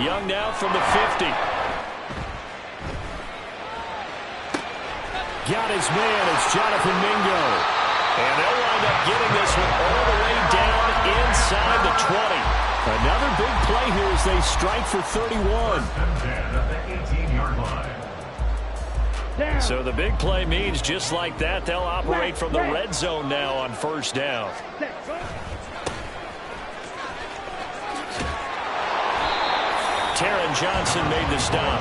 Young now from the 50. Got his man. It's Jonathan Mingo. And they'll wind up getting this one all the way down inside the 20. Another big play here as they strike for 31. So the big play means just like that, they'll operate from the red zone now on first down. Taron Johnson made the stop.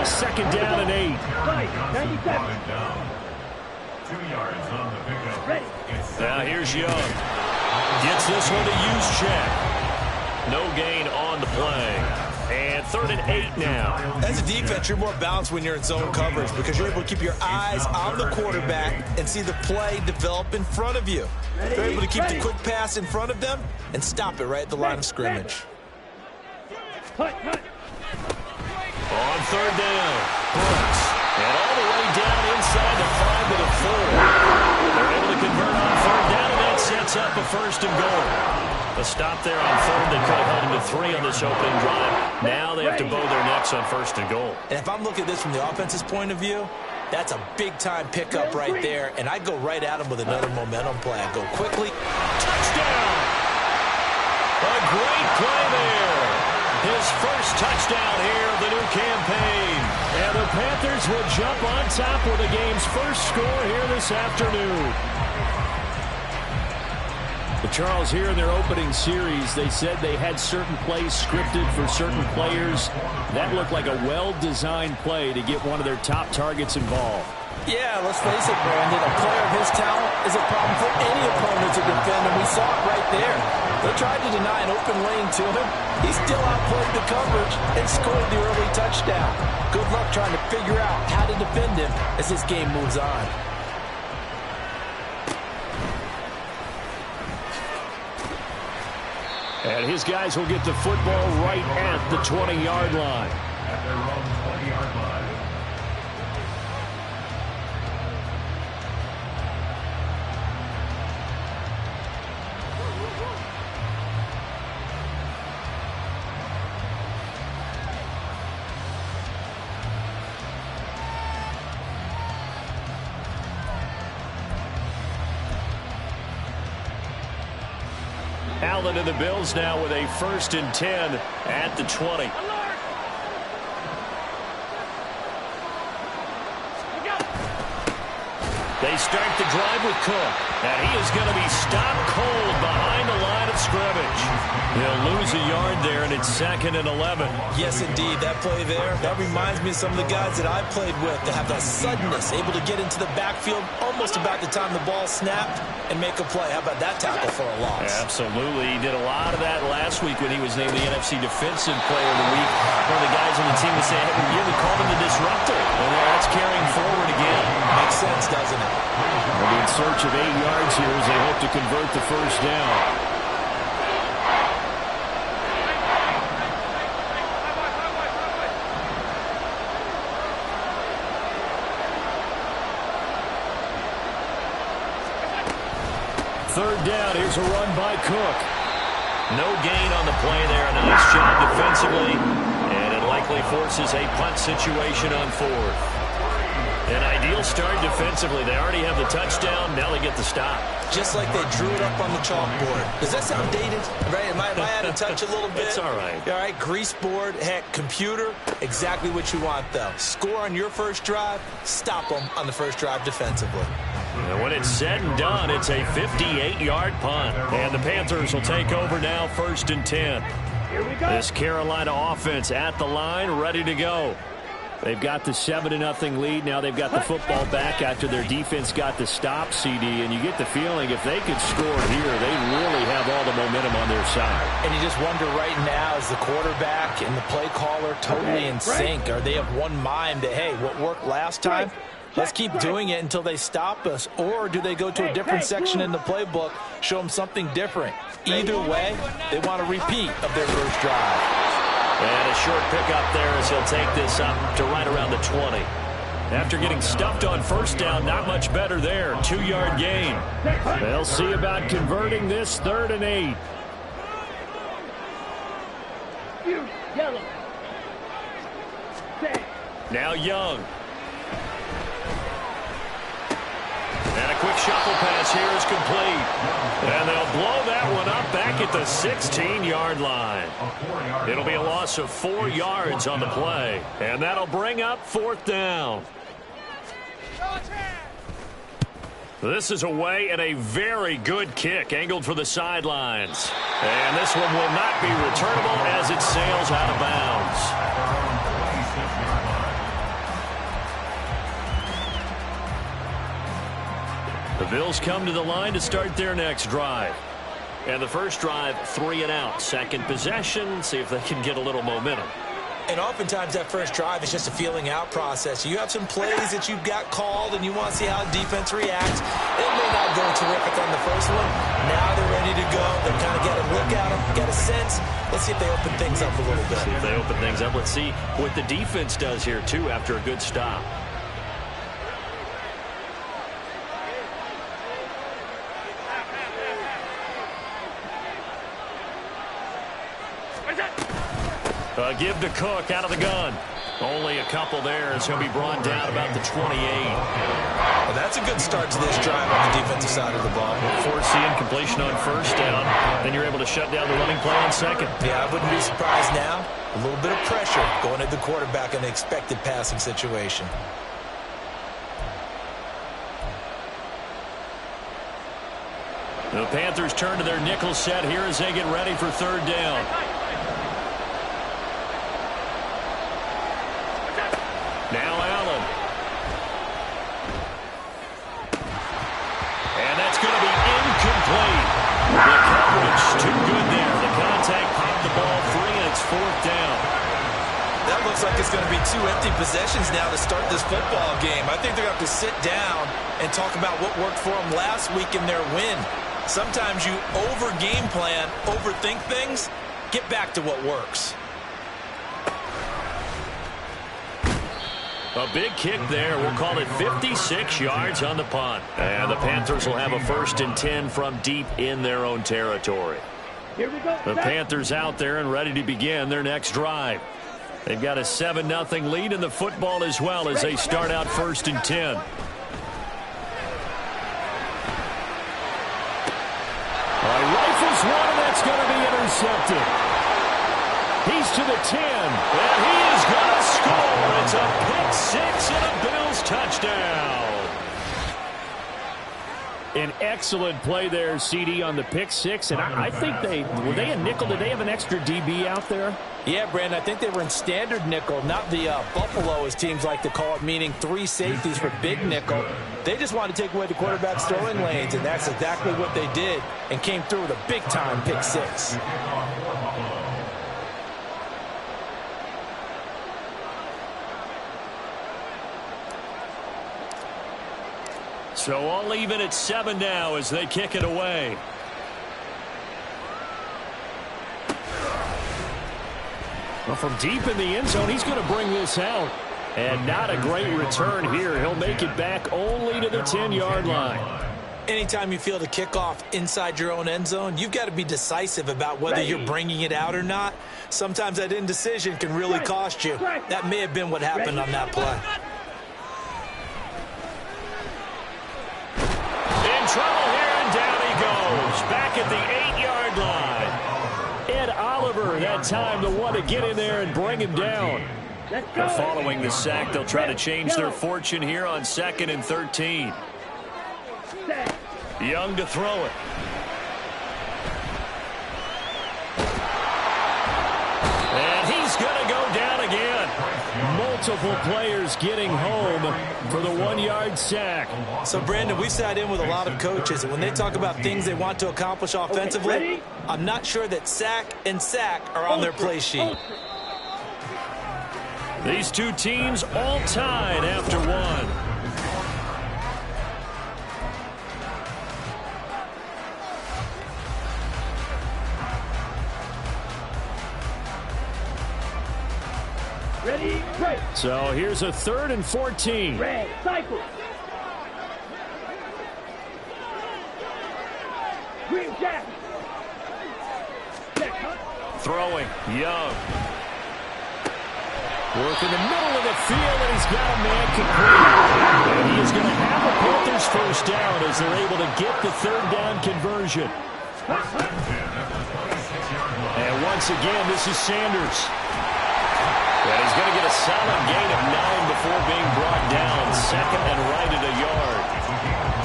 Second down and 8. 2 yards on the pickup. Now here's Young. Gets this one to Juszczyk. No gain on the play. And 3rd and 8 now. As a defense, you're more balanced when you're in zone coverage because you're able to keep your eyes on the quarterback and see the play develop in front of you. You're able to keep the quick pass in front of them and stop it right at the line of scrimmage. On 3rd down, Brooks. And all the way down inside the 5 to the 4. They're able to convert on 3rd down, and that sets up a 1st and goal. A stop there on 3rd. They could have held them to 3 on this opening drive. Now they have to bow their necks on 1st and goal. And if I'm looking at this from the offense's point of view, that's a big-time pickup right there, and I'd go right at him with another momentum play. I'd go quickly. Touchdown! A great play there. His first touchdown here of the new campaign. And the Panthers will jump on top with the game's first score here this afternoon. But Charles, here in their opening series, they said they had certain plays scripted for certain players. That looked like a well-designed play to get one of their top targets involved. Yeah, let's face it, Brandon. A player of his talent is a problem for any opponent to defend, and we saw it right there. They tried to deny an open lane to him. He still outplayed the coverage and scored the early touchdown. Good luck trying to figure out how to defend him as this game moves on. And his guys will get the football right at the 20-yard line. At their own 20-yard line. Allen and the Bills now with a 1st and 10 at the 20. They start the drive with Cook, and he is going to be stopped cold behind the line of scrimmage. He'll lose a yard there, and it's 2nd and 11. Yes, indeed. That play there, that reminds me of some of the guys that I played with that have that suddenness, able to get into the backfield almost about the time the ball snapped and make a play. How about that tackle for a loss? Absolutely. He did a lot of that last week when he was named the NFC Defensive Player of the Week. One of the guys on the team was saying, hey, we called him the disruptor. And that's carrying forward again. Makes sense, doesn't it? They'll be in search of 8 yards here as they hope to convert the 1st down. Third down, here's a run by Cook. No gain on the play there. A nice job defensively. And it likely forces a punt situation on 4th. An ideal start defensively. They already have the touchdown. Now they get the stop. Just like they drew it up on the chalkboard. Does that sound dated? Right? Am I out of touch a little bit? It's all right. All right, grease board, heck, computer, exactly what you want, though. Score on your first drive, stop them on the first drive defensively. And when it's said and done, it's a 58-yard punt. And the Panthers will take over now, 1st and 10. This Carolina offense at the line, ready to go. They've got the 7-0 lead. Now they've got the football back after their defense got the stop, CD. And you get the feeling if they could score here, they really have all the momentum on their side. And you just wonder right now, is the quarterback and the play caller totally in sync? Are they of one mind that, hey, what worked last time? Let's keep doing it until they stop us. Or do they go to a different section in the playbook, show them something different? Either way, they want a repeat of their first drive. And a short pickup there as he'll take this up to right around the 20. After getting stuffed on 1st down, not much better there. 2-yard gain. They'll see about converting this 3rd and 8. Now Young. And a quick shuffle pass here is complete. And they'll blow that one up back at the 16-yard line. It'll be a loss of 4 yards on the play. And that'll bring up 4th down. This is away and a very good kick angled for the sidelines. And this one will not be returnable as it sails out of bounds. The Bills come to the line to start their next drive. And the first drive, 3 and out. Second possession, see if they can get a little momentum. And oftentimes that first drive is just a feeling out process. You have some plays that you've got called and you want to see how the defense reacts. It may not go terrific on the first one. Now they're ready to go. They're kind of getting a look at them, get a sense. Let's see if they open things up a little bit. See if they open things up. Let's see what the defense does here, too, after a good stop. Give to Cook out of the gun. Only a couple there as he'll be brought down about the 28. Well, that's a good start to this drive on the defensive side of the ball. Force the incompletion on first down. Then you're able to shut down the running play on second. Yeah, I wouldn't be surprised now. A little bit of pressure going at the quarterback in the expected passing situation. The Panthers turn to their nickel set here as they get ready for 3rd down. Now Allen. And that's going to be incomplete. The coverage too good there. The contact popped the ball free, and it's 4th down. That looks like it's going to be 2 empty possessions now to start this football game. I think they're going to have to sit down and talk about what worked for them last week in their win. Sometimes you over-game plan, overthink things, get back to what works. A big kick there. We'll call it 56 yards on the punt. And the Panthers will have a 1st and 10 from deep in their own territory. Here we go. The Panthers out there and ready to begin their next drive. They've got a 7-0 lead in the football as well as they start out 1st and 10. Rifles one, and that's going to be intercepted. He's to the 10, and he is going to score. It's a pick 6 and a Bills touchdown. An excellent play there, CD, on the pick 6. And I think were they a nickel? Did they have an extra DB out there? Yeah, Brandon, I think they were in standard nickel, not the Buffalo, as teams like to call it, meaning 3 safeties for big nickel. They just wanted to take away the quarterback's throwing lanes, and that's exactly what they did, and came through with a big-time pick 6. So all even at 7 now as they kick it away. Well, from deep in the end zone, he's going to bring this out. And not a great return here. He'll make it back only to the 10-yard line. Anytime you feel the kickoff inside your own end zone, you've got to be decisive about whether you're bringing it out or not. Sometimes that indecision can really cost you. That may have been what happened on that play. Trouble here, and down he goes. Back at the 8-yard line. Ed Oliver, that time, the one to get in there and bring him down. And following the sack, they'll try to change their fortune here on 2nd and 13. Young to throw it. And he's going to go down again. Multiple players getting home for the 1-yard sack. So, Brandon, we sat in with a lot of coaches, and when they talk about things they want to accomplish offensively, I'm not sure that sack and sack are on their play sheet. These two teams all tied after 1. Ready, right. So here's a 3rd and 14. Red, cycle. Green jack. Throwing, Young. Work in the middle of the field, and he's got a man complete. And he is going to have the Panthers first down as they're able to get the third down conversion. And once again, this is Sanders. And he's going to get a solid gain of 9 before being brought down. Second and right at a yard.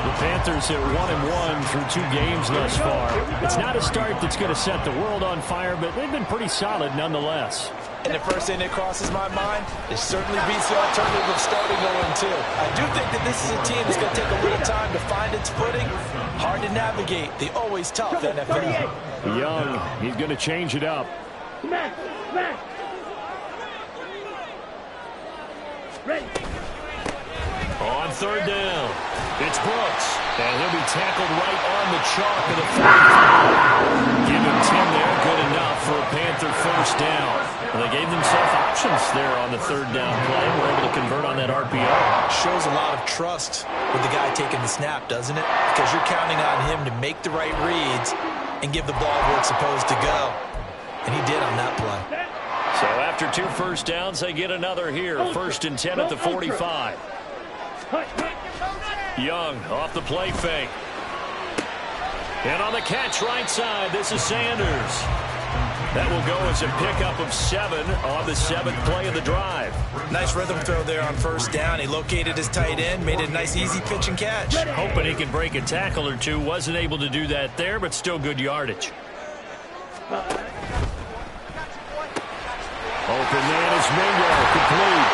The Panthers are 1-1 through 2 games thus far. It's not a start that's going to set the world on fire, but they've been pretty solid nonetheless. And the first thing that crosses my mind, it certainly beats the alternative of starting 0-2. I do think that this is a team that's going to take a little time to find its footing. Hard to navigate the always tough NFL. Young, he's going to change it up. Smash! Smash! Ready! On third down, it's Brooks. And he'll be tackled right on the chalk of the 45. Give him 10 there, good enough for a Panther first down. And they gave themselves options there on the third down play. We're able to convert on that RPO. Shows a lot of trust with the guy taking the snap, doesn't it? Because you're counting on him to make the right reads and give the ball where it's supposed to go. And he did on that play. So after 2 first downs, they get another here. First and 10 at the 45. Young off the play fake. And on the catch right side, this is Sanders. That will go as a pickup of 7 on the 7th play of the drive. Nice rhythm throw there on first down. He located his tight end, made it a nice easy pitch and catch. Hoping he can break a tackle or two. Wasn't able to do that there, but still good yardage. Open man is Mingo, complete.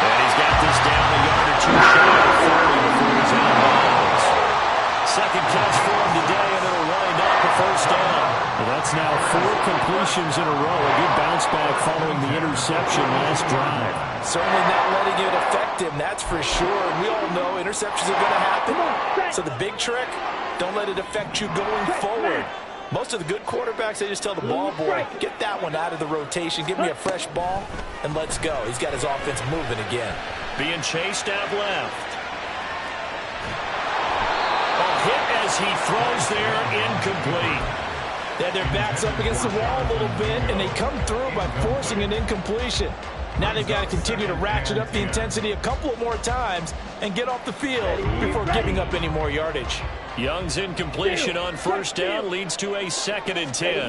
And he's got this down a yard or 2 shy of 40 before he's out of bounds. Second catch for him today, and it'll wind up a first down. Well, that's now 4 completions in a row. A good bounce back following the interception last drive. Certainly not letting it affect him, that's for sure. And we all know interceptions are going to happen. So the big trick, don't let it affect you going forward. Most of the good quarterbacks, they just tell the ball boy, get that one out of the rotation, give me a fresh ball, and let's go. He's got his offense moving again. Being chased out left. A hit as he throws there, incomplete. They had their backs up against the wall a little bit, and they come through by forcing an incompletion. Now they've got to continue to ratchet up the intensity a couple of more times and get off the field before giving up any more yardage. Young's incompletion on first down leads to a 2nd and 10.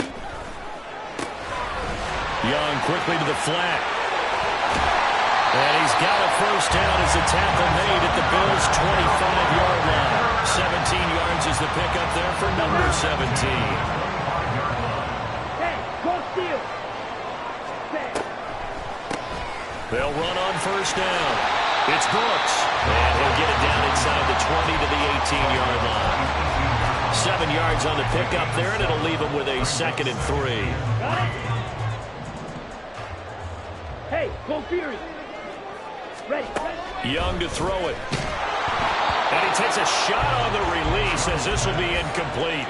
Young quickly to the flat. And he's got a first down as a tackle made at the Bills' 25-yard line. 17 yards is the pickup there for number 17. Hey, go steal! They'll run on first down. It's Brooks. And he'll get it down inside the 20 to the 18-yard line. 7 yards on the pickup there, and it'll leave him with a 2nd and 3. Got it? Hey, go Fury! Ready. Young to throw it. And he takes a shot on the release as this will be incomplete.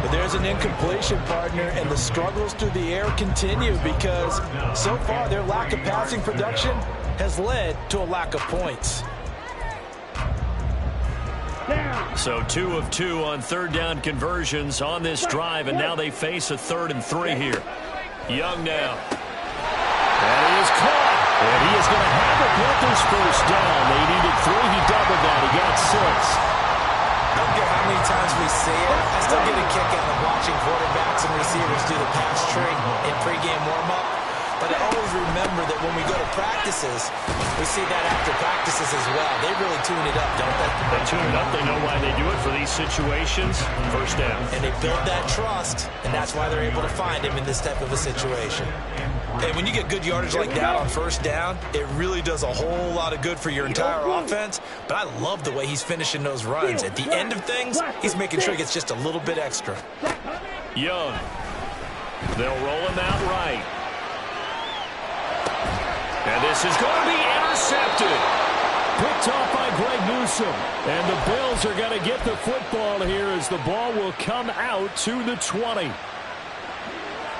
But there's an incompletion, partner, and the struggles through the air continue because so far their lack of passing production has led to a lack of points. So 2 of 2 on third down conversions on this drive, and now they face a 3rd and 3 here. Young now. And he is caught. And he is going to have the Panthers first down. They needed 3. He doubled that. He got 6. I don't care how many times we see it. I still get a kick out of watching quarterbacks and receivers do the pass trick in pregame warm-up. But I always remember that when we go to practices, we see that after practices as well. They really tune it up, don't they? They tune it up. They know why they do it for these situations. First down. And they build that trust, and that's why they're able to find him in this type of a situation. And when you get good yardage like that on first down, it really does a whole lot of good for your entire offense. But I love the way he's finishing those runs. At the end of things, he's making sure he gets just a little bit extra. Young. They'll roll him out right. And this is going to be intercepted. Picked off by Greg Newsome. And the Bills are going to get the football here as the ball will come out to the 20.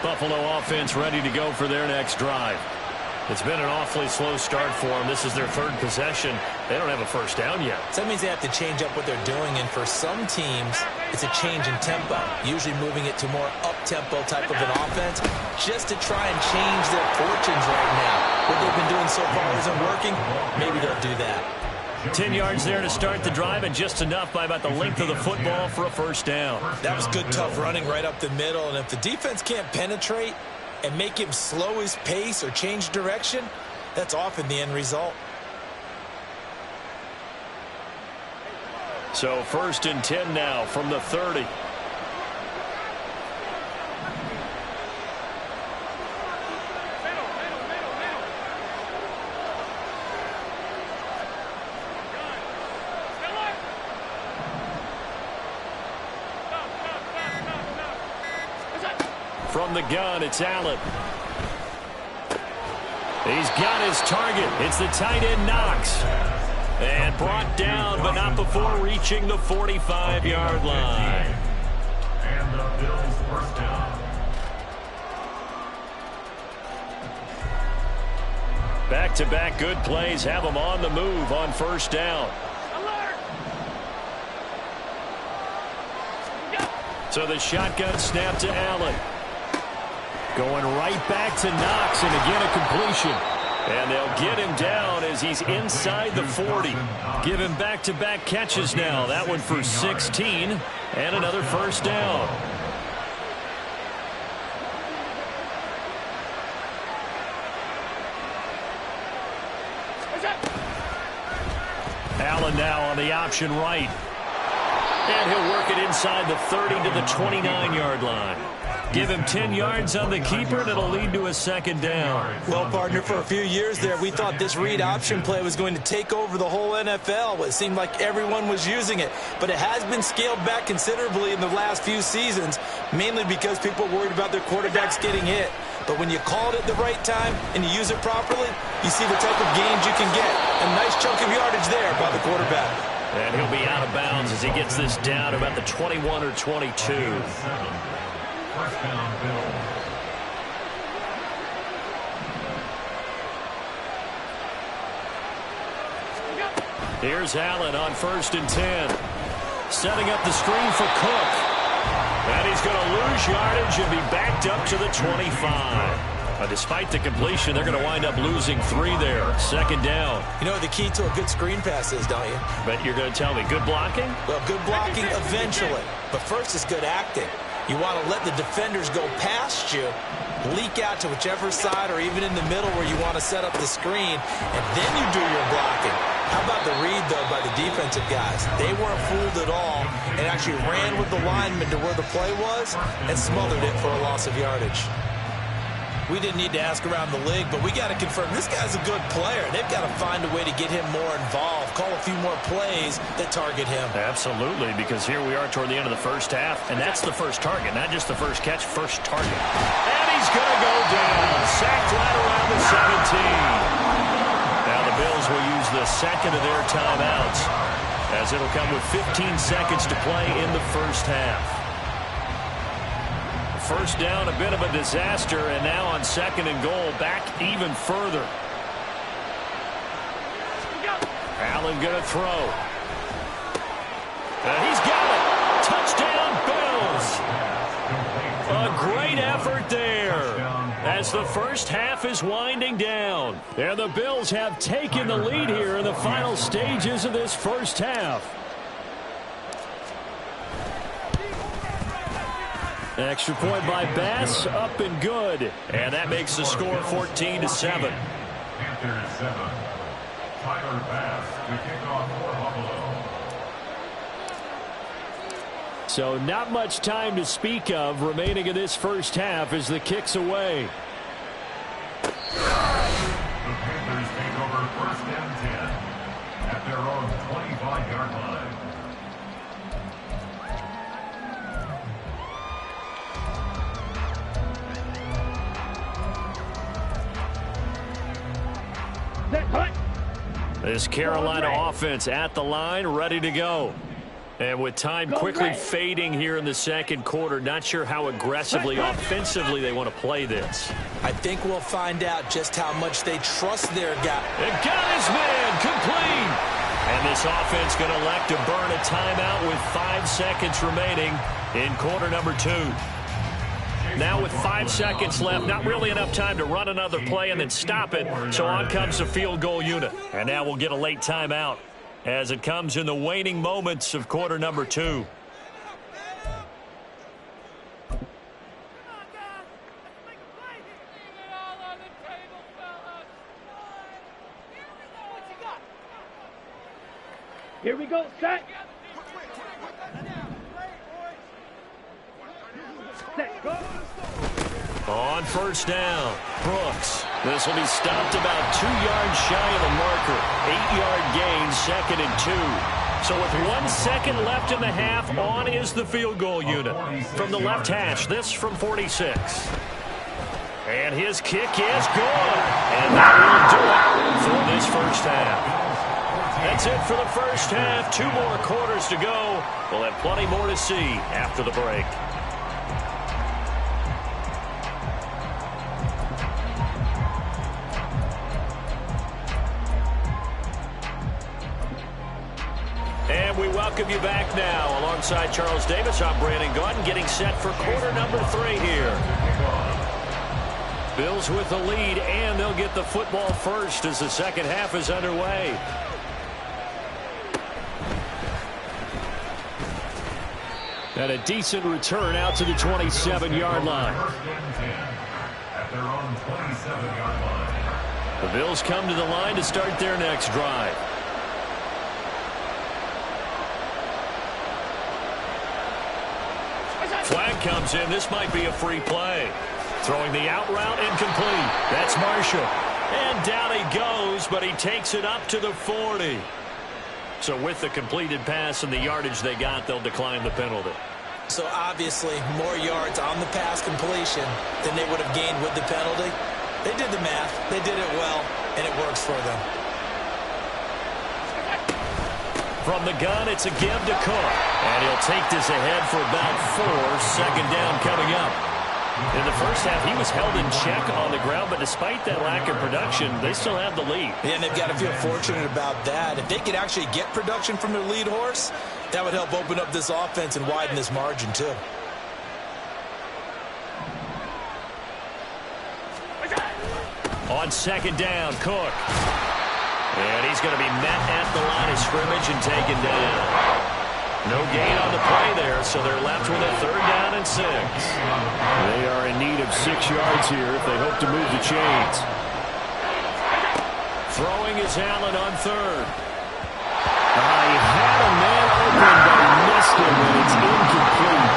Buffalo offense ready to go for their next drive. It's been an awfully slow start for them. This is their 3rd possession. They don't have a first down yet. So that means they have to change up what they're doing, and for some teams, it's a change in tempo, usually moving it to more up-tempo type of an offense, just to try and change their fortunes right now. what they've been doing so far isn't working, maybe they'll do that. 10 yards there to start the drive, and just enough by about the length of the football for a first down. That was good, tough running right up the middle, and if the defense can't penetrate and make him slow his pace or change direction, that's often the end result. So 1st and 10 now from the 30. From the gun, it's Allen. He's got his target. It's the tight end, Knox. And brought down, but not before reaching the 45-yard line. And the Bills first down. Back-to-back good plays have them on the move on first down. So the shotgun snap to Allen. Going right back to Knox, and again a completion. And they'll get him down as he's inside the 40. Give him back-to-back catches now. That one for 16, and another first down. Allen now on the option right. And he'll work it inside the 30 to the 29-yard line. Give him 10 yards on the keeper, and it'll lead to a second down. Well, partner, for a few years there, we thought this read option play was going to take over the whole NFL. It seemed like everyone was using it. But it has been scaled back considerably in the last few seasons, mainly because people are worried about their quarterbacks getting hit. But when you call it at the right time and you use it properly, you see the type of gains you can get. A nice chunk of yardage there by the quarterback. And he'll be out of bounds as he gets this down to about the 21 or 22. First down, Bills. Here's Allen on 1st and 10. Setting up the screen for Cook. And he's going to lose yardage and be backed up to the 25. Despite the completion, they're going to wind up losing 3 there. Second down. You know what the key to a good screen pass is, don't you? But you're going to tell me, good blocking? Well, good blocking eventually. But first is good acting. You want to let the defenders go past you, leak out to whichever side or even in the middle where you want to set up the screen, and then you do your blocking. How about the read, though, by the defensive guys? They weren't fooled at all and actually ran with the lineman to where the play was and smothered it for a loss of yardage. We didn't need to ask around the league, but we got to confirm this guy's a good player. They've got to find a way to get him more involved, call a few more plays that target him. Absolutely, because here we are toward the end of the first half, and that's the first target, not just the first catch, first target. And he's going to go down, sacked right around the 17. Now the Bills will use the second of their timeouts, as it'll come with 15 seconds to play in the first half. First down, a bit of a disaster, and now on 2nd and goal, back even further. Allen going to throw. And he's got it. Touchdown, Bills. A great effort there as the first half is winding down. And the Bills have taken the lead here in the final stages of this first half. Extra point by Bass, up and good. And that makes the score 14-7. Panthers 7. Tyler Bass to kick off for Buffalo. So not much time to speak of remaining in this first half as the kick's away. The Panthers take over 1st and 10 at their own 25-yard line. This Carolina offense at the line, ready to go. And with time quickly fading here in the second quarter, not sure how aggressively, offensively they want to play this. I think we'll find out just how much they trust their guy. And got his man, complete. And this offense going to elect to burn a timeout with 5 seconds remaining in quarter number 2. Now with 5 seconds left, not really enough time to run another play and then stop it. So on comes the field goal unit. And now we'll get a late timeout as it comes in the waning moments of quarter number 2. Here we go, set. Set, go. On first down, Brooks. This will be stopped about 2 yards shy of the marker. 8-yard gain, 2nd and 2. So with 1 second left in the half, on is the field goal unit. From the left hash, this from 46. And his kick is good. And that will do it for this first half. That's it for the first half. 2 more quarters to go. We'll have plenty more to see after the break. And we welcome you back now. Alongside Charles Davis, I'm Brandon Gaudin, getting set for quarter number 3 here. Bills with the lead, and they'll get the football first as the second half is underway. And a decent return out to the 27-yard line. At their own 27-yard line. The Bills come to the line to start their next drive. Flag comes in. This might be a free play. Throwing the out route incomplete. That's Marshall. And down he goes, but he takes it up to the 40. So with the completed pass and the yardage they got, they'll decline the penalty. So obviously more yards on the pass completion than they would have gained with the penalty. They did the math. They did it well, and it works for them. From the gun, it's a give to Cook. And he'll take this ahead for about 4. Second down coming up. In the first half, he was held in check on the ground, but despite that lack of production, they still have the lead. Yeah, and they've got to feel fortunate about that. If they could actually get production from their lead horse, that would help open up this offense and widen this margin, too. On second down, Cook. And he's going to be met at the line of scrimmage and taken down. No gain on the play there, so they're left with a 3rd down and 6. They are in need of 6 yards here if they hope to move the chains. Throwing is Allen on 3rd. He had a man open, but he missed him, and it's incomplete.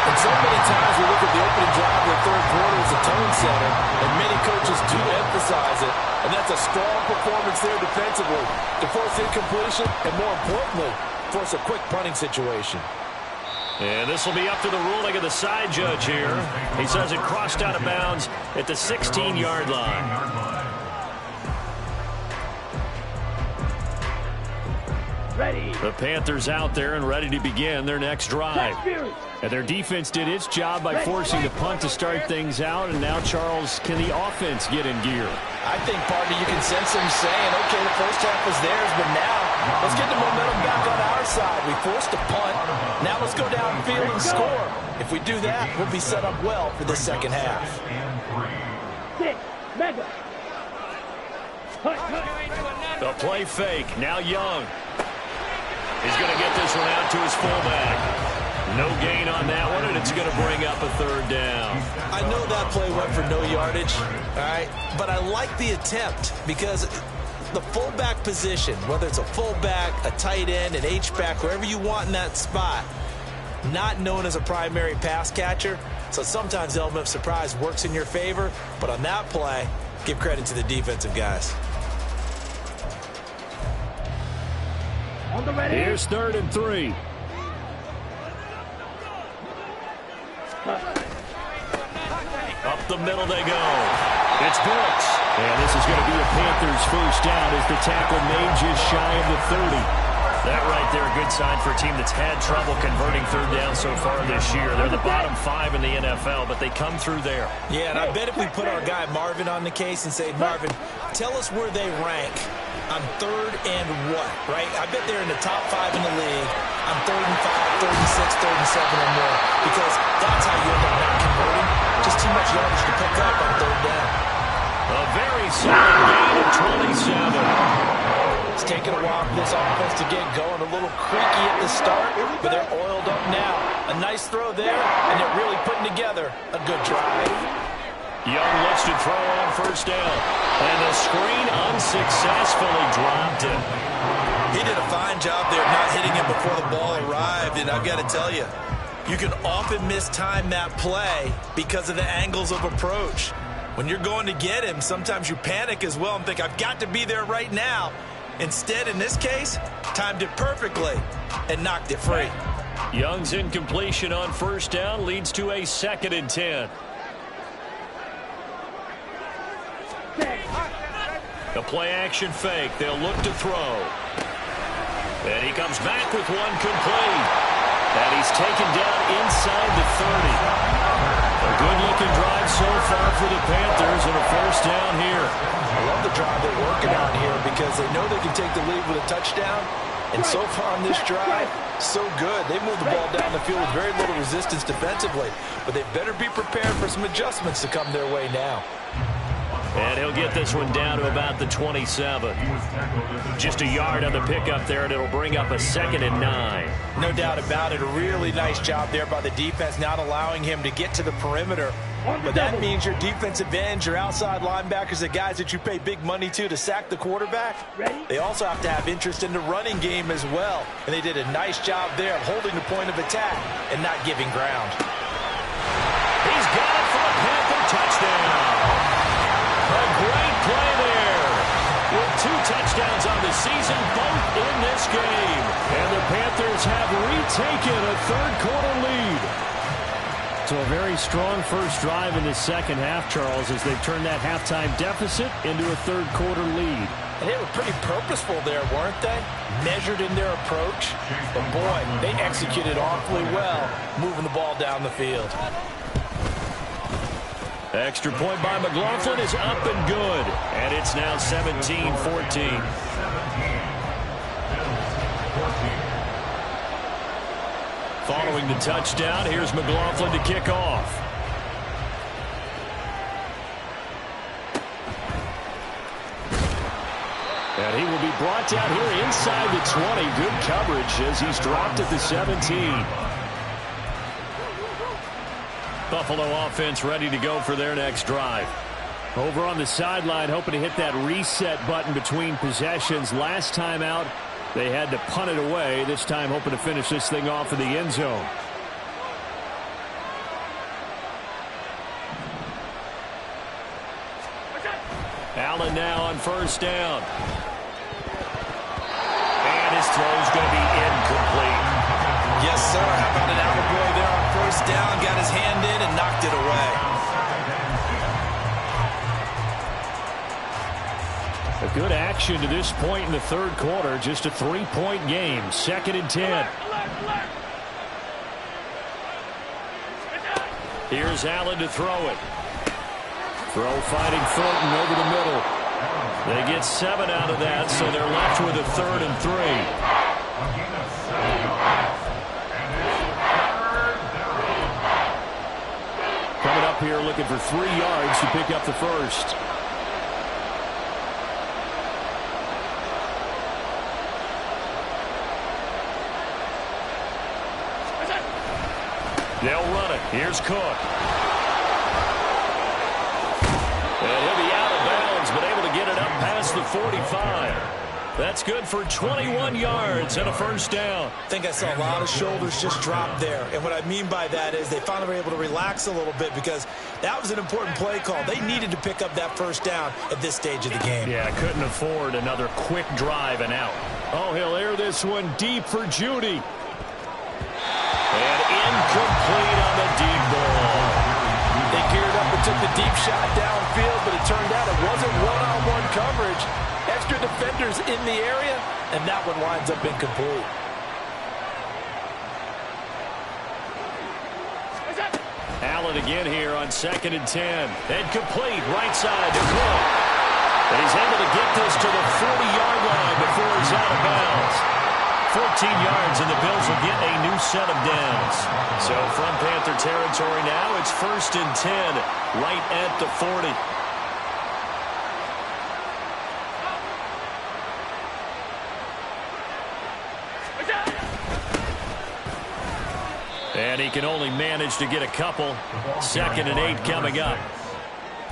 And so many times we look at the opening drive of the 3rd quarter as a tone setter, and many coaches do emphasize it, and that's a strong performance there defensively to force incompletion, and more importantly, force a quick punting situation. And this will be up to the ruling of the side judge here. He says it crossed out of bounds at the 16-yard line. Ready. The Panthers out there and ready to begin their next drive. And their defense did its job by forcing the punt to start things out. And now, Charles, can the offense get in gear? I think, partner, you can sense them saying, okay, the first half was theirs, but now let's get the momentum back on our side. We forced a punt. Now let's go downfield and score. If we do that, we'll be set up well for the second half. 6, mega. The play fake. Now Young. He's going to get this one out to his fullback. No gain on that one, and it's going to bring up a 3rd down. I know that play went for no yardage, all right, but I like the attempt because the fullback position, whether it's a fullback, a tight end, an H-back, wherever you want in that spot, not known as a primary pass catcher, so sometimes the element of surprise works in your favor, but on that play, give credit to the defensive guys. Here's 3rd and 3. Up the middle they go. It's Brooks. And this is going to be a Panthers first down as the tackle made just shy of the 30. That right there, a good sign for a team that's had trouble converting 3rd down so far this year. They're the bottom 5 in the NFL, but they come through there. Yeah, and I bet if we put our guy Marvin on the case and say, Marvin, tell us where they rank on 3rd and what, right? I bet they're in the top 5 in the league on 3rd and 5, 3rd and 6, 3rd and 7 or more, because that's how you end up not converting. a solid gain of 27. It's taken a while for this offense to get going. A little creaky at the start, but they're oiled up now. A nice throw there, and they're really putting together a good drive. Young looks to throw on first down. And the screen unsuccessfully dropped him. He did a fine job there not hitting him before the ball arrived, and I've got to tell you, you can often mistime that play because of the angles of approach. When you're going to get him, sometimes you panic as well and think, I've got to be there right now. Instead, in this case, timed it perfectly and knocked it free. Young's incompletion on first down leads to a 2nd and 10. The play-action fake. They'll look to throw. And he comes back with one complete. And he's taken down inside the 30. A good-looking drive so far for the Panthers and a first down here. I love the drive they're working on here because they know they can take the lead with a touchdown. And so far on this drive, so good. They moved the ball down the field with very little resistance defensively. But they better be prepared for some adjustments to come their way now. And he'll get this one down to about the 27. Just a yard on the pickup there, and it'll bring up a 2nd and 9. No doubt about it. A really nice job there by the defense, not allowing him to get to the perimeter. But that means your defensive ends, your outside linebackers, the guys that you pay big money to sack the quarterback, they also have to have interest in the running game as well. And they did a nice job there of holding the point of attack and not giving ground. He's got it for a Panther touchdown. A great play there. With 2 touchdowns on the season, both in this game. And the Panthers have retaken a 3rd-quarter lead. So a very strong first drive in the second half, Charles, as they've turned that halftime deficit into a 3rd-quarter lead. And they were pretty purposeful there, weren't they? Measured in their approach. But, boy, they executed awfully well, moving the ball down the field. Extra point by McLaughlin is up and good. And it's now 17-14. Following the touchdown, here's McLaughlin to kick off. And he will be brought down here inside the 20. Good coverage as he's dropped at the 17. Buffalo offense ready to go for their next drive. Over on the sideline, hoping to hit that reset button between possessions. Last time out, they had to punt it away. This time, hoping to finish this thing off in the end zone. Allen now on first down. And his throw's going to be incomplete. Yes, sir. How about an attaboy there on first down? Got his hand in and knocked it away. A good action to this point in the 3rd quarter. Just a 3-point game. 2nd and 10. Here's Allen to throw it. Throw finding Thornton over the middle. They get 7 out of that, so they're left with a 3rd and 3. Coming up here looking for 3 yards to pick up the first. They'll run it. Here's Cook. And he'll be out of bounds, but able to get it up past the 45. That's good for 21 yards and a first down. I think I saw a lot of shoulders just drop there. And what I mean by that is they finally were able to relax a little bit because that was an important play call. They needed to pick up that first down at this stage of the game. Yeah, couldn't afford another quick drive and out. Oh, he'll air this one deep for Judy. And incomplete on the deep ball. They geared up and took the deep shot downfield, but it turned out it wasn't one-on-one coverage. Extra defenders in the area, and that one winds up incomplete. Allen again here on 2nd and 10. And complete right side to Cook. And he's able to get this to the 40-yard line before he's out of bounds. 14 yards, and the Bills will get a new set of downs. So from Panther territory now, it's 1st and 10, right at the 40. can only manage to get a couple. 2nd and 8 coming up.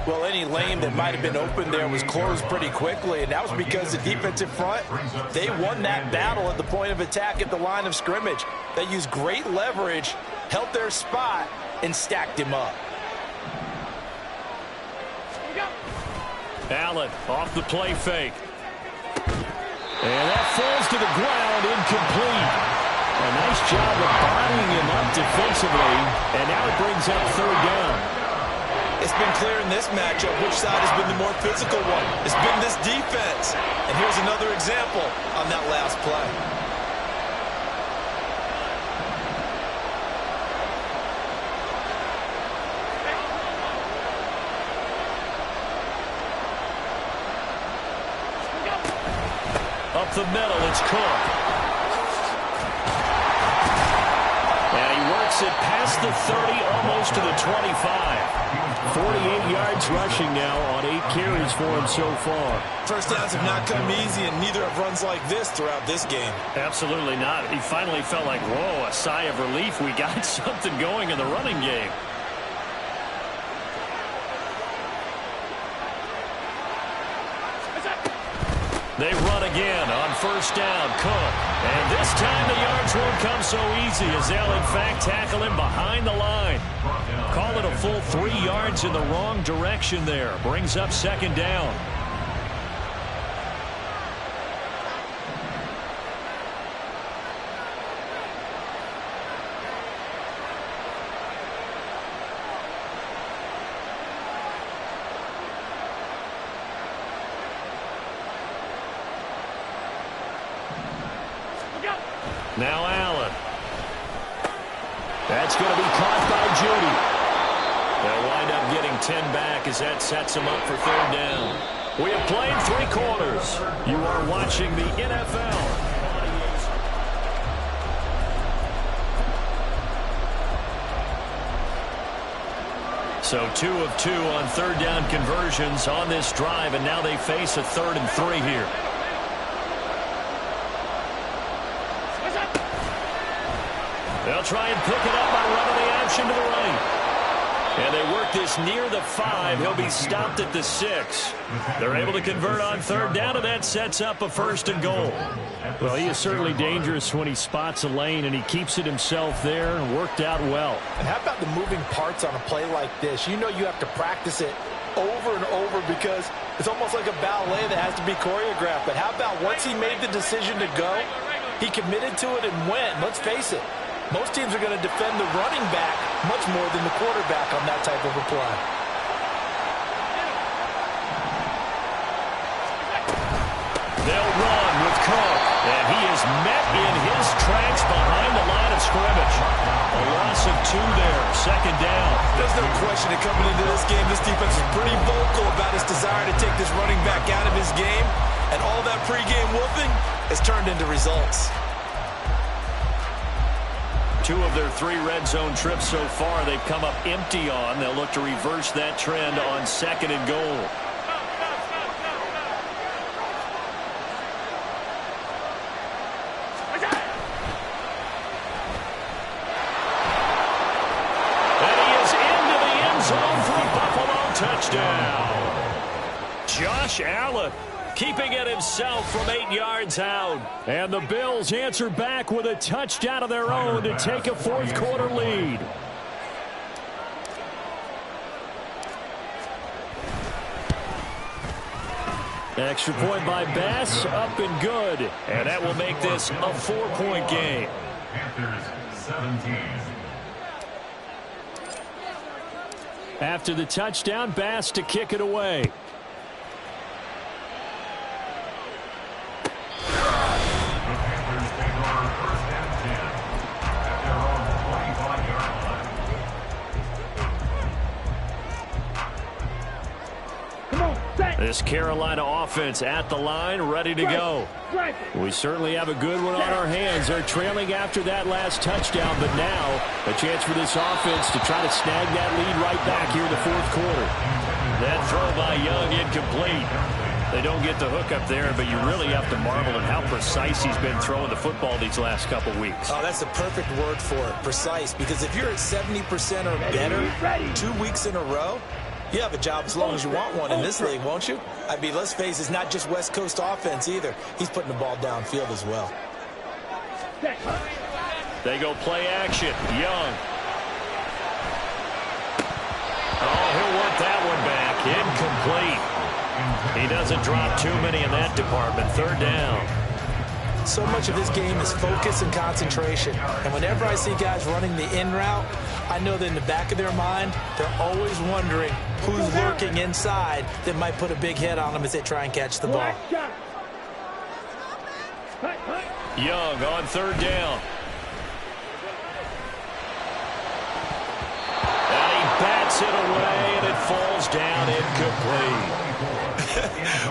Well, any lane that might have been open there was closed pretty quickly, and that was because the defensive front, they won that battle at the point of attack at the line of scrimmage. They used great leverage, held their spot, and stacked him up. Allen off the play fake. And that falls to the ground, incomplete. A nice job of bodying him up defensively, and now it brings up 3rd down. It's been clear in this matchup which side has been the more physical one. It's been this defense. And here's another example on that last play. Up the middle, it's Cook. And he works it past the 30, almost to the 25. 48 yards rushing now on 8 carries for him so far. First downs have not come easy, and neither have runs like this throughout this game. Absolutely not. He finally felt like, whoa, a sigh of relief. We got something going in the running game. They run again on 1st down, Cook. And this time the yards won't come so easy as they'll, in fact, tackle him behind the line. Call it a full 3 yards in the wrong direction there. Brings up 2nd down. Now Allen. That's going to be caught by Judy. They'll wind up getting 10 back as that sets them up for 3rd down. We have played 3 quarters. You are watching the NFL. So 2 of 2 on 3rd down conversions on this drive, and now they face a 3rd and 3 here. They'll try and pick it up by running the option to the right. And they work this near the 5. He'll be stopped at the 6. They're able to convert on 3rd down, and that sets up a 1st and goal. Well, he is certainly dangerous when he spots a lane, and he keeps it himself there and worked out well. And how about the moving parts on a play like this? You know you have to practice it over and over because it's almost like a ballet that has to be choreographed. But how about once he made the decision to go, he committed to it and went. Let's face it. Most teams are going to defend the running back much more than the quarterback on that type of a play. They'll run with Cook, and he is met in his tracks behind the line of scrimmage. A loss of 2 there, 2nd down. There's no question that coming into this game, this defense is pretty vocal about its desire to take this running back out of his game, and all that pregame whooping has turned into results. 2 of their 3 red zone trips so far they've come up empty on. They'll look to reverse that trend on 2nd and goal. And he is into the end zone for a Buffalo touchdown. Josh Allen keeping it himself from 8 yards out. And the Bills answer back with a touchdown of their own to take a 4th quarter lead. Extra point by Bass, up and good. And that will make this a 4-point game. Panthers 17. After the touchdown, Bass to kick it away. This Carolina offense at the line, ready to go. We certainly have a good one on our hands. They're trailing after that last touchdown, but now a chance for this offense to try to snag that lead right back here in the 4th quarter. That throw by Young incomplete. They don't get the hook up there, but you really have to marvel at how precise he's been throwing the football these last couple weeks. Oh, that's the perfect word for it, precise. Because if you're at 70% or better 2 weeks in a row, you have a job as long as you want one in this league, won't you? I mean, let's face it, it's not just West Coast offense either. He's putting the ball downfield as well. They go play action. Young. Oh, he'll want that one back. Incomplete. He doesn't drop too many in that department. Third down. So much of this game is focus and concentration. And whenever I see guys running the in route, I know that in the back of their mind, they're always wondering who's lurking inside that might put a big hit on them as they try and catch the ball. Young on third down. And he bats it away, and it falls down incomplete.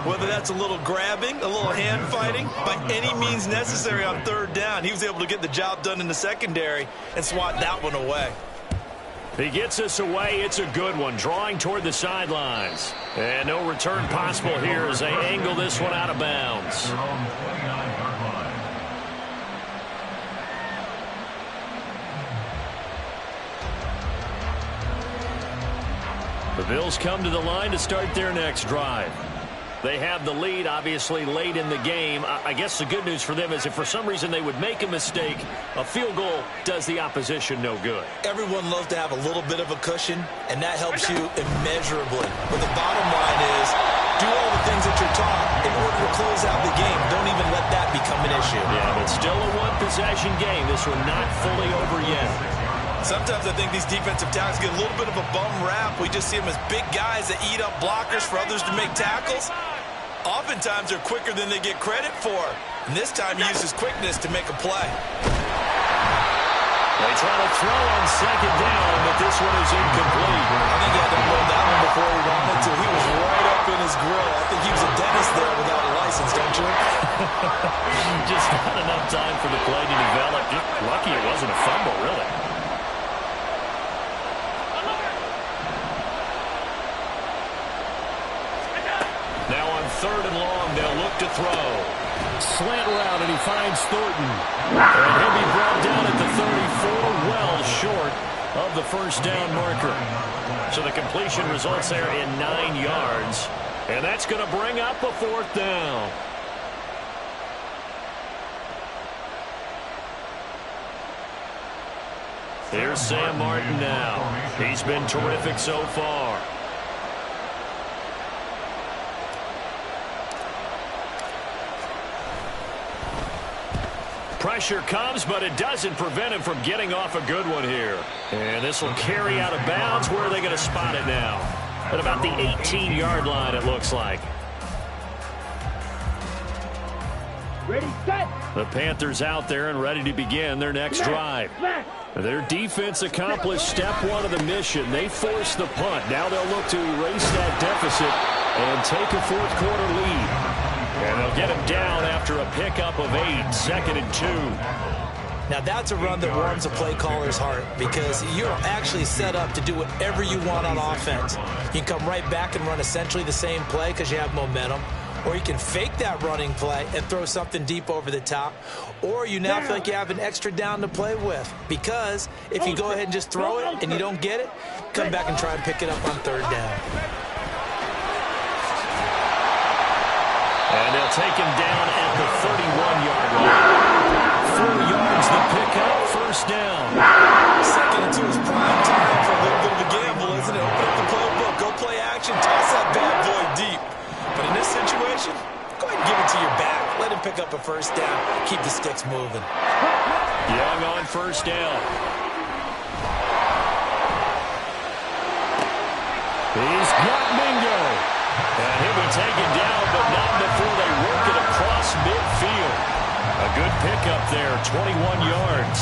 Whether that's a little grabbing, a little hand fighting, by any means necessary on third down, he was able to get the job done in the secondary and swat that one away. He gets us away. It's a good one, drawing toward the sidelines. And no return possible here as they angle this one out of bounds. Their own 29-yard line. The Bills come to the line to start their next drive. They have the lead, obviously, late in the game. I guess the good news for them is if for some reason they would make a mistake, a field goal does the opposition no good. Everyone loves to have a little bit of a cushion, and that helps you immeasurably. But the bottom line is, do all the things that you're taught in order to close out the game. Don't even let that become an issue. Yeah, but still a one-possession game. This one not fully over yet. Sometimes I think these defensive tackles get a little bit of a bum rap. We just see them as big guys that eat up blockers for others to make tackles. Oftentimes they're quicker than they get credit for. And this time he uses quickness to make a play. They try to throw on second down, but this one is incomplete. I think he had to blow that one before he wanted to. He was right up in his grill. I think he was a dentist there without a license, don't you? Just not enough time for the play to develop. Just lucky it wasn't a fumble, really. Now on third and long, they'll look to throw. Slant route, and he finds Thornton. And he'll be brought down at the 34, well short of the first down marker. So the completion results there in 9 yards. And that's going to bring up a fourth down. Here's Sam Martin now. He's been terrific so far. Pressure comes, but it doesn't prevent him from getting off a good one here. And this will carry out of bounds. Where are they going to spot it now? At about the 18-yard line, it looks like. Ready, set. The Panthers out there and ready to begin their next drive. Their defense accomplished step one of the mission. They forced the punt. Now they'll look to erase that deficit and take a fourth quarter lead. And they'll get him down after a pickup of 8, second and 2. Now that's a run that warms a play caller's heart because you're actually set up to do whatever you want on offense. You can come right back and run essentially the same play because you have momentum. Or you can fake that running play and throw something deep over the top. Or you now feel like you have an extra down to play with. Because if you go ahead and just throw it and you don't get it, come back and try and pick it up on third down. And they'll take him down at the 31-yard line. 4 yards the pickup, first down. Second and 2 is prime time for a little bit of a gamble, isn't it? Open up the playbook, go play action, toss that bad boy deep. But in this situation, go ahead and give it to your back. Let him pick up a first down. Keep the sticks moving. Young on first down. He's got Mingo. And he'll be taken down, but not before they work it across midfield. A good pickup there, 21 yards.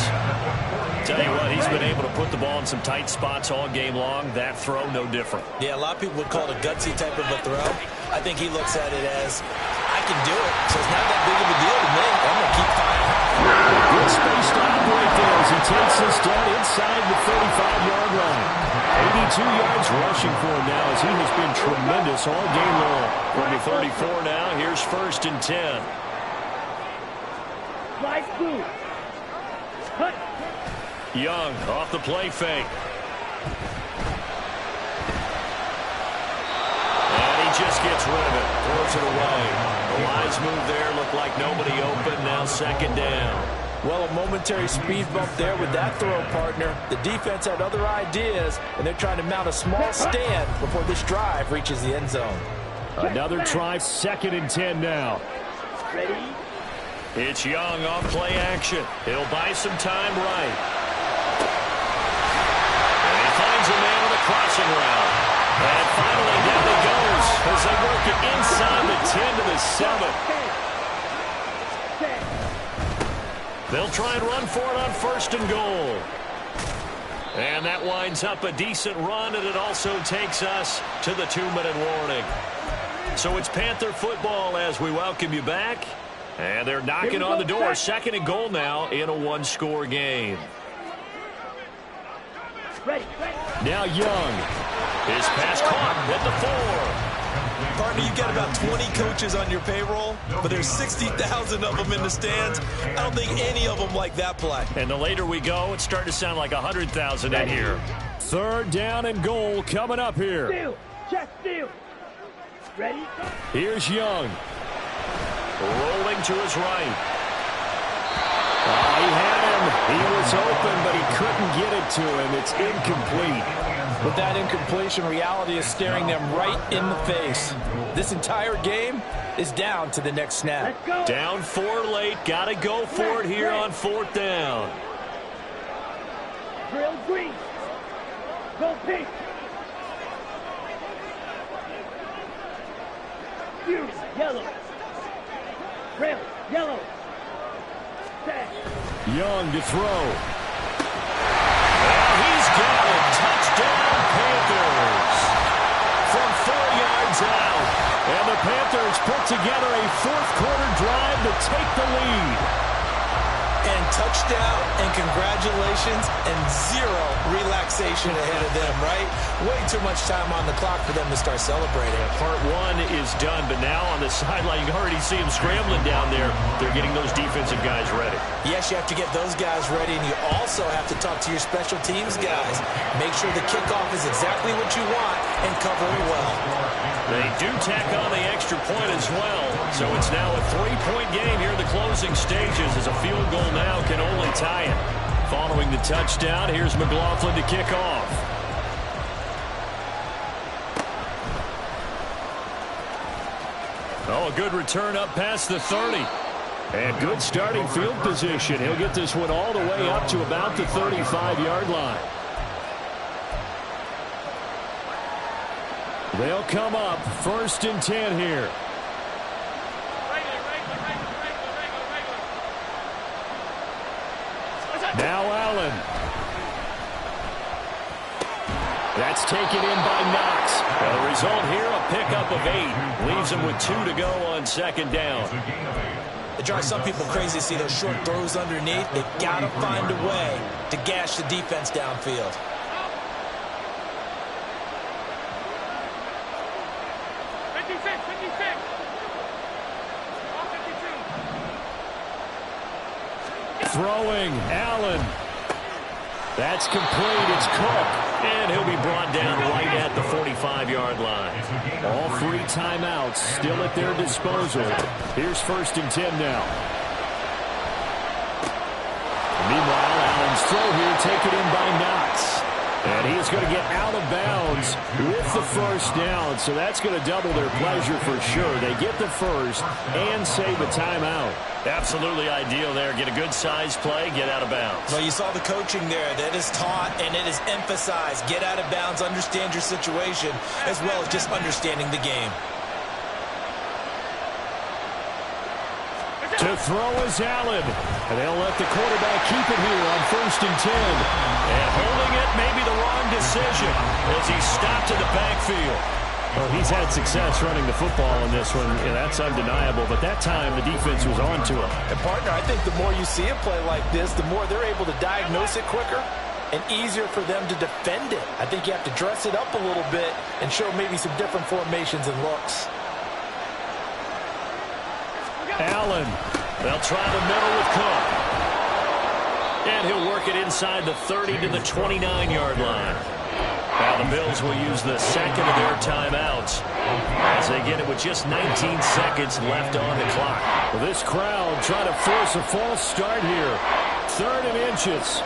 Tell you what, he's been able to put the ball in some tight spots all game long. That throw, no different. Yeah, a lot of people would call it a gutsy type of a throw. I think he looks at it as, I can do it, so it's not that big of a deal to me. I'm going to keep firing. Good space to operate there as he takes this down inside the 35-yard line. 2 yards rushing for him now, as he has been tremendous all game long. From the 34 now, here's 1st and 10. Slide through. Cut. Young off the play fake. And he just gets rid of it. Throws it away. The lines move there. Look like nobody open. Now 2nd down. Well, a momentary speed bump there with that throw, partner. The defense had other ideas, and they're trying to mount a small stand before this drive reaches the end zone. Another try, 2nd and 10 now. Ready? It's Young off play action. He'll buy some time right. And he finds a man with a crossing route. And finally down he goes as they work it inside the 10 to the 7. They'll try and run for it on 1st and goal. And that winds up a decent run, and it also takes us to the 2-minute warning. So it's Panther football as we welcome you back. And they're knocking on the door. 2nd and goal now in a 1-score game. Ready. Now Young. His pass caught at the 4. Partner, you've got about 20 coaches on your payroll, but there's 60,000 of them in the stands. I don't think any of them like that play. And the later we go, it's starting to sound like 100,000 in here. 3rd down and goal coming up here. Steal. Check steal. Ready? Here's Young. Rolling to his right. He had him. He was open, but he couldn't get it to him. It's incomplete. With that incompletion, reality is staring them right in the face. This entire game is down to the next snap. Let's go. Down 4 late. Got to go for it here on 4th down. Drill green. Go pink. Fuse yellow. Drill yellow. Set. Young to throw. And he's got it. Touchdown, Panthers. From 4 yards out. And the Panthers put together a 4th-quarter drive to take the lead. And touchdown, and congratulations, and 0 relaxation ahead of them, right? Way too much time on the clock for them to start celebrating. Part 1 is done, but now on the sideline, you can already see them scrambling down there. They're getting those defensive guys ready. Yes, you have to get those guys ready, and you also have to talk to your special teams guys. Make sure the kickoff is exactly what you want and cover it well. They do tack on the extra point as well. So it's now a 3-point game here in the closing stages as a field goal now can only tie it. Following the touchdown, here's McLaughlin to kick off. Oh, a good return up past the 30. And good starting field position. He'll get this one all the way up to about the 35-yard line. They'll come up 1st and 10 here. Now Allen. That's taken in by Knox. The result here, a pickup of 8. Leaves him with 2 to go on 2nd down. It drives some people crazy to see those short throws underneath. They've got to find a way to gash the defense downfield. Throwing, Allen. That's complete. It's Cook. And he'll be brought down right at the 45-yard line. All 3 timeouts still at their disposal. Here's 1st and 10 now. Meanwhile, Allen's throw here taken in by Knox. And he is going to get out of bounds with the 1st down. So that's going to double their pleasure for sure. They get the 1st and save a timeout. Absolutely ideal there. Get a good size play, get out of bounds. Well, you saw the coaching there. That is taught and it is emphasized. Get out of bounds, understand your situation, as well as just understanding the game. To throw is Allen. And they'll let the quarterback keep it here on 1st and 10. And holding it may be the wrong decision as he stopped in the backfield. Well, he's had success running the football in this one. Yeah, that's undeniable. But that time, the defense was on to him. And, partner, I think the more you see a play like this, the more they're able to diagnose it quicker and easier for them to defend it. I think you have to dress it up a little bit and show maybe some different formations and looks. Allen. They'll try the middle with Cook. And he'll work it inside the 30 to the 29-yard line. Now the Bills will use the second of their timeouts as they get it with just 19 seconds left on the clock. Well, this crowd trying to force a false start here. 3rd and inches.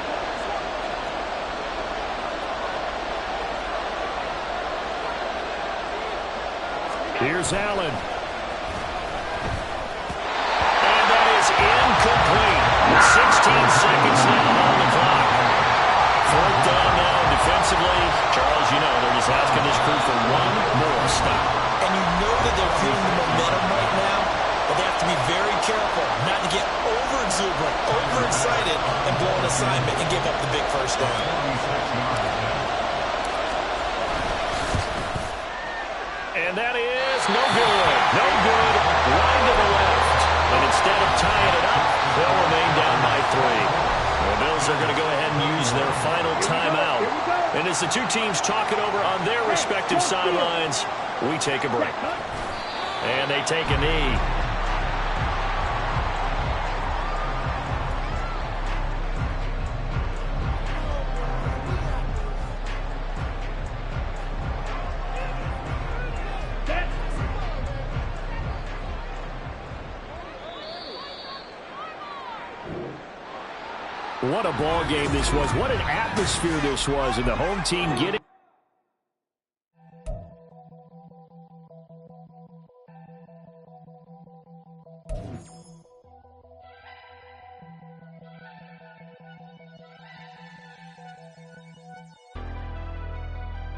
Here's Allen. And that is incomplete. 16 seconds now on the clock. 4th down now defensively. Charles, you know, they're just asking this crew for one more stop. And you know that they're feeling the momentum right now, but they have to be very careful not to get over-exuberant, overexcited, and blow an assignment and give up the big first down. And that is no good. No good. Line to the left. And instead of tying it up, they'll remain down by 3. The Bills are going to go ahead and use their final timeout. And as the two teams talk it over on their respective sidelines, we take a break. And they take a knee. What a ball game this was. What an atmosphere this was. And the home team getting